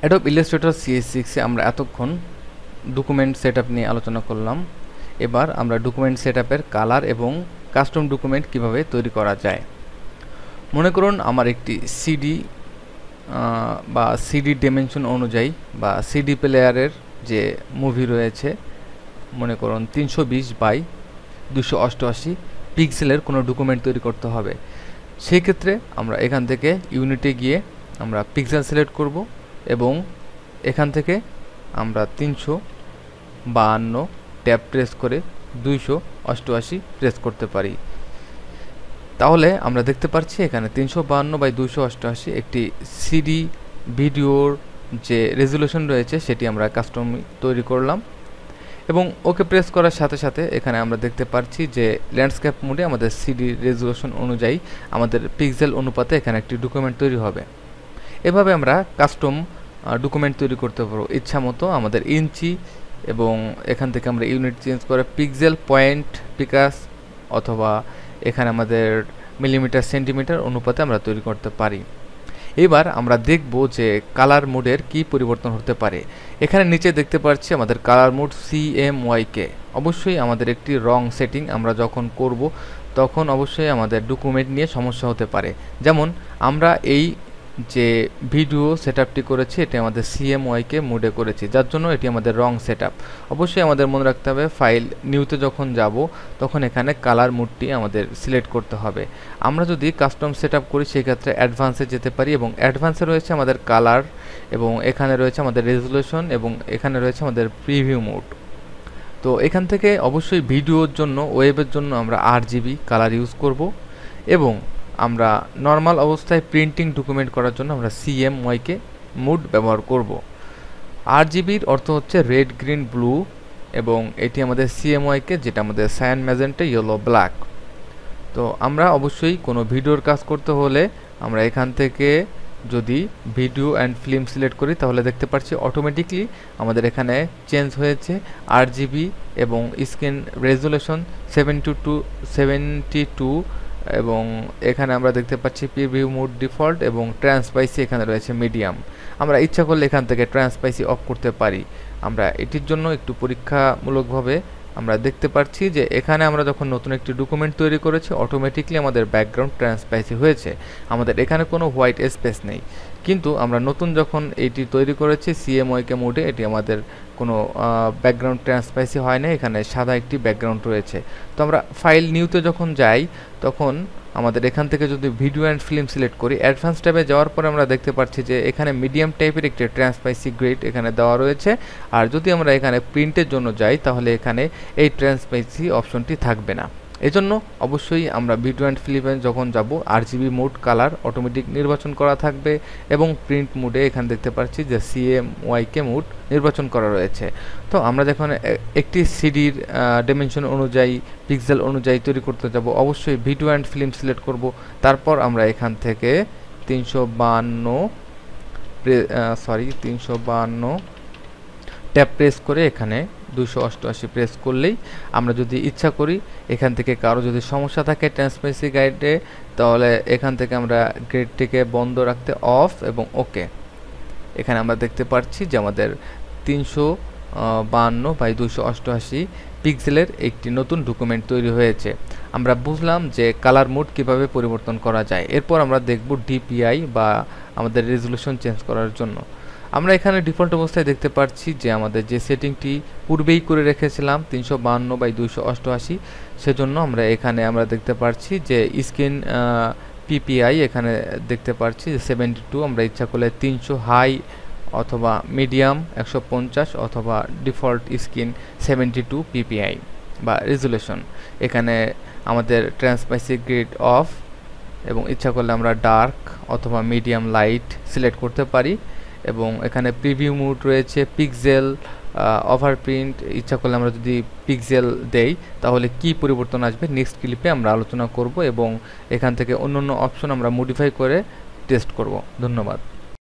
Adobe Illustrator CS6 এ আমরা এতক্ষণ document setup নিয়ে আলোচনা করলাম। এবার আমরা ডকুমেন্ট সেটআপের কালার এবং কাস্টম ডকুমেন্ট কিভাবে তৈরি করা যায়। মনে করুন আমার একটি সিডি বা সিডি ডাইমেনশন অনুযায়ী বা সিডি প্লেয়ারের যে মুভি রয়েছে, মনে করুন 320 বাই 288 পিক্সেলের কোনো ডকুমেন্ট তৈরি করতে হবে। সেই ক্ষেত্রে আমরা এখান থেকে ইউনিটে গিয়ে আমরা পিক্সেল সিলেক্ট করব এবং এখান থেকে আমরা 352 ট্যাব প্রেস করে 288 প্রেস করতে পারি। তাহলে আমরা দেখতে পাচ্ছি এখানে 352 বাই 288 একটি সিডি ভিডিওর যে রেজুলেশন রয়েছে সেটি আমরা কাস্টম তৈরি করলাম এবং ওকে প্রেস করার সাথে সাথে এখানে আমরা দেখতে পাচ্ছি যে ল্যান্ডস্কেপ মোডে আমাদের সিডি রেজুলেশন অনুযায়ী আমাদের পিক্সেল অনুপাতে এখানে একটি ডকুমেন্ট তৈরি হবে। এভাবে আমরা কাস্টম ডকুমেন্ট তৈরি করতে পারবো ইচ্ছা মতো আমাদের ইঞ্চি এবং এখান থেকে আমরা ইউনিট চেঞ্জ করে পিক্সেল, পয়েন্ট, পিকাস অথবা এখানে আমাদের মিলিমিটার, সেন্টিমিটার অনুপাতে আমরা তৈরি করতে পারি। এবার আমরা দেখব যে কালার মোডের কি পরিবর্তন হতে পারে। এখানে নিচে দেখতে পাচ্ছি আমাদের কালার মোড CMYK। অবশ্যই আমাদের একটি রং সেটিং আমরা যখন করব তখন অবশ্যই আমাদের ডকুমেন্ট নিয়ে সমস্যা হতে পারে। যেমন আমরা এই যে ভিডিও সেটআপটি করেছি এটি আমাদের CMYK মোডে করেছি, যার জন্য এটি আমাদের রং সেটআপ। অবশ্যই আমাদের মনে রাখতে হবে ফাইল নিউতে যখন যাব তখন এখানে কালার মোডটি আমাদের সিলেক্ট করতে হবে। আমরা যদি কাস্টম সেটআপ করি সেক্ষেত্রে অ্যাডভান্সে যেতে পারি এবং অ্যাডভান্সে রয়েছে আমাদের কালার এবং এখানে রয়েছে আমাদের রেজুলেশন এবং এখানে রয়েছে আমাদের প্রিভিউ মোড। তো এখান থেকে অবশ্যই ভিডিওর জন্য, ওয়েবের জন্য আমরা RGB কালার ইউজ করব এবং আমরা নর্মাল অবস্থায় প্রিন্টিং ডকুমেন্ট করার জন্য আমরা CMYK মোড ব্যবহার করব। RGBর অর্থ হচ্ছে রেড, গ্রিন, ব্লু এবং এটি আমাদের CMYK যেটা আমাদের সায়ান, ম্যাজেন্টা, ইয়েলো, ব্ল্যাক। তো আমরা অবশ্যই কোনো ভিডিওর কাজ করতে হলে আমরা এখান থেকে যদি ভিডিও অ্যান্ড ফিল্ম সিলেক্ট করি তাহলে দেখতে পাচ্ছি অটোমেটিকলি আমাদের এখানে চেঞ্জ হয়েছে RGB এবং স্ক্রিন রেজুলেশন 72 এবং এখানে আমরা দেখতে পাচ্ছি প্রিভিউ মোড ডিফল্ট এবং ট্রান্সপাইসি এখানে রয়েছে মিডিয়াম। আমরা ইচ্ছা করলে এখান থেকে ট্রান্সপাইসি অফ করতে পারি। আমরা এটির জন্য একটু পরীক্ষামূলকভাবে আমরা দেখতে পাচ্ছি যে এখানে আমরা যখন নতুন একটি ডকুমেন্ট তৈরি করেছি অটোমেটিকলি আমাদের ব্যাকগ্রাউন্ড ট্রান্সপাইসি হয়েছে, আমাদের এখানে কোনো হোয়াইট স্পেস নেই। কিন্তু আমরা নতুন যখন এটি তৈরি করেছি CMYK মোডে এটি আমাদের কোনো ব্যাকগ্রাউন্ড ট্রান্সপাইসি হয় না, এখানে সাদা একটি ব্যাকগ্রাউন্ড রয়েছে। তো আমরা ফাইল নিউতে যখন যাই তখন আমাদের এখান থেকে যদি ভিডিও অ্যান্ড ফিল্ম সিলেক্ট করি অ্যাডভান্স ট্যাবে যাওয়ার পরে আমরা দেখতে পাচ্ছি যে এখানে মিডিয়াম টাইপের একটি ট্রান্সপাইসি গ্রেড এখানে দেওয়া রয়েছে। আর যদি আমরা এখানে প্রিন্টের জন্য যাই তাহলে এখানে এই ট্রান্সপাইসি অপশনটি থাকবে না। এজন্য অবশ্যই আমরা ভিডিও অ্যান্ড ফিল্মে যখন যাব RGB মোড কালার অটোমেটিক নির্বাচন করা থাকবে এবং প্রিন্ট মোডে এখানে দেখতে পাচ্ছি যে CMYK মোড নির্বাচন করা রয়েছে। তো আমরা যখন একটি সিডির ডাইমেনশন অনুযায়ী, পিক্সেল অনুযায়ী তৈরি করতে যাব অবশ্যই ভিডিও অ্যান্ড ফিল্ম সিলেক্ট করব। তারপর আমরা এখান থেকে 352 ট্যাব প্রেস করে এখানে 288 প্রেস করলেই আমরা যদি ইচ্ছা করি এখান থেকে কারো যদি সমস্যা থাকে ট্রান্সপারেন্সি গাইডে তাহলে এখান থেকে আমরা গ্রেডটিকে বন্ধ রাখতে অফ এবং ওকে। এখানে আমরা দেখতে পাচ্ছি যে আমাদের 352 বাই 288 পিক্সেলের একটি নতুন ডকুমেন্ট তৈরি হয়েছে। আমরা বুঝলাম যে কালার মোড কিভাবে পরিবর্তন করা যায়। এরপর আমরা দেখব DPI বা আমাদের রেজুলেশন চেঞ্জ করার জন্য। আমরা এখানে ডিফল্ট অবস্থায় দেখতে পাচ্ছি যে আমাদের যে সেটিংটি পূর্বেই করে রেখেছিলাম 352 বাই 288, সেজন্য আমরা এখানে দেখতে পাচ্ছি যে স্ক্রিন PPI এখানে দেখতে পাচ্ছি যে 72। আমরা ইচ্ছা করলে 300 হাই অথবা মিডিয়াম 150 অথবা ডিফল্ট স্ক্রিন 72 PPI বা রেজুলেশন। এখানে আমাদের ট্রান্সপাইসি গ্রেড অফ এবং ইচ্ছা করলে আমরা ডার্ক অথবা মিডিয়াম লাইট সিলেক্ট করতে পারি এবং এখানে প্রিভিউ মোড রয়েছে, পিক্সেল, ওভারপ্রিন্ট। ইচ্ছা করলে আমরা যদি পিক্সেল দেই তাহলে কি পরিবর্তন আসবে নেক্সট ক্লিপে আমরা আলোচনা করব এবং এখান থেকে অন্যান্য অপশন আমরা মডিফাই করে টেস্ট করব। ধন্যবাদ।